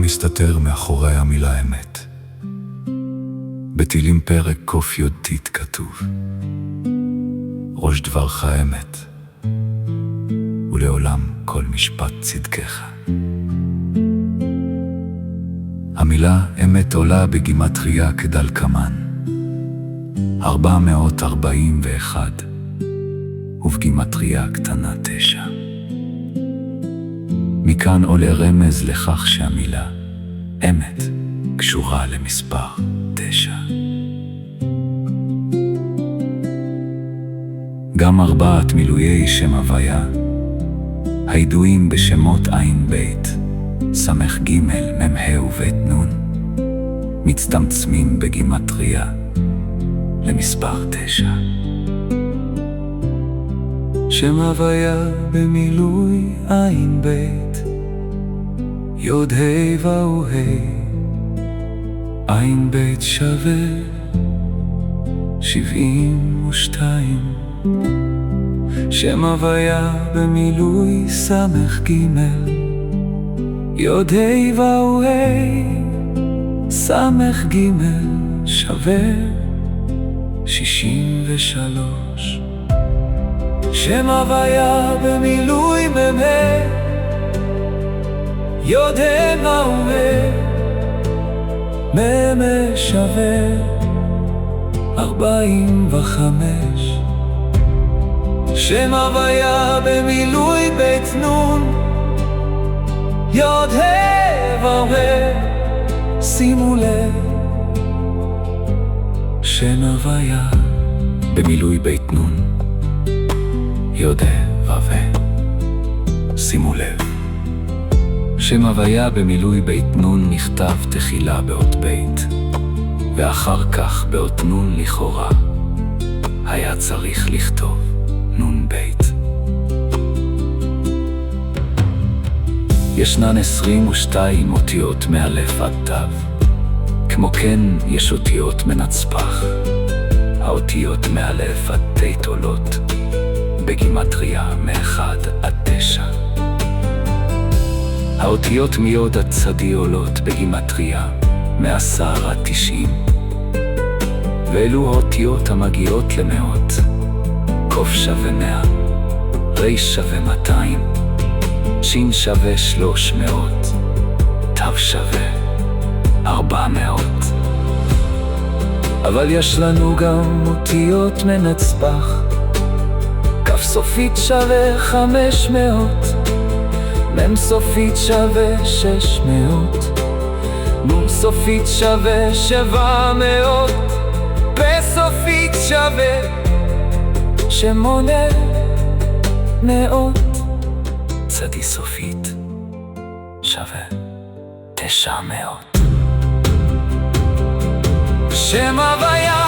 מסתתר מאחורי המילה אמת. בתהילים פרק קי"ט כתוב: ראש דברך אמת, ולעולם כל משפט צדקך. המילה אמת עולה בגימטריה כדלקמן 441, ובגימטריה קטנה 9. מכאן עולה רמז לכך שהמילה אמת קשורה למספר 9. גם 4 מילויי שם הוויה, הידועים בשמות עין בית, סמך ג' מ"ה ובית נון, מצטמצמים בגימטריה למספר 9. שם הוויה במילוי עין בית, יוד ה' ו' ה', עין בית שווה 72. שם הוויה במילוי סמך ג', יוד ה' ו' ה', סמך ג' שווה 63. שם הוויה במילוי מ"ה, יוד ה' ו' ה', מ"ם שווה 45. שם הוויה במילוי בית נון, יוד ה' ו' ה', שימו לב. שם הוויה במילוי בית נון, יוד ה' ו' ה', שימו לב. שם הוויה במילוי בית נון נכתב תחילה באות בית, ואחר כך באות נון לכאורה. היה צריך לכתוב נון בית. ישנן 22 אותיות מאלף עד תו. כמו כן יש אותיות מנצפח. האותיות מאלף עד ט' עולות בגימטריה מ-1 עד 9. האותיות מיוד עד צדי עולות בגימטריה מ-10 עד 90. ואלו האותיות המגיעות למאות: קוף שווה 100, ריש שווה 200, שין שווה 300, תו שווה 400. אבל יש לנו גם אותיות מנצפח. כף סופית שווה 500, מ' סופית שווה 600, נ' סופית שווה 700, פ' סופית שווה 800, צדי סופית שווה 900. שם הוויה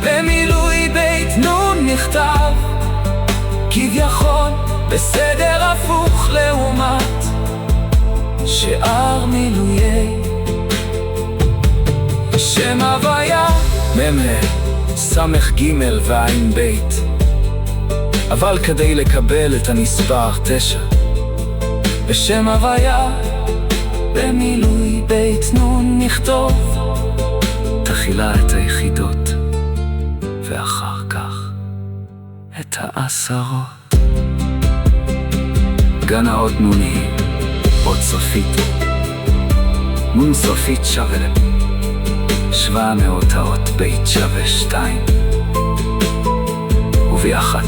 במילוי בית נון נכתב כביכול בסדר הפוך לעומת שאר מילויי. שם הוויה מ"ם סמך ג' ועין בית, אבל כדי לקבל את המספר 9 בשם הוויה במילוי בית נון נכתוב תחילה את היחידות ואחר כך את העשרות. גן האות נוני, אות סופית, נון סופית שווה 700, האות בית שווה 2, וביחד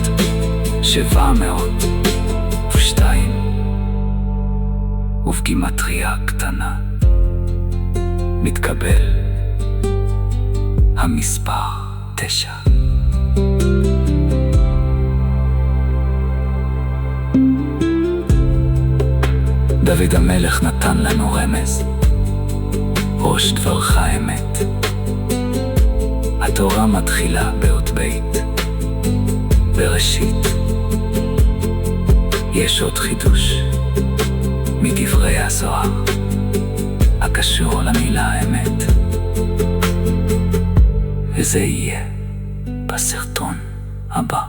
702, ובגימטריה קטנה מתקבל המספר 9. דוד המלך נתן לנו רמז: ראש דברך אמת. התורה מתחילה באות בית, בראשית. יש עוד חידוש מדברי הזוהר הקשור למילה אמת, וזה יהיה בסרטון הבא.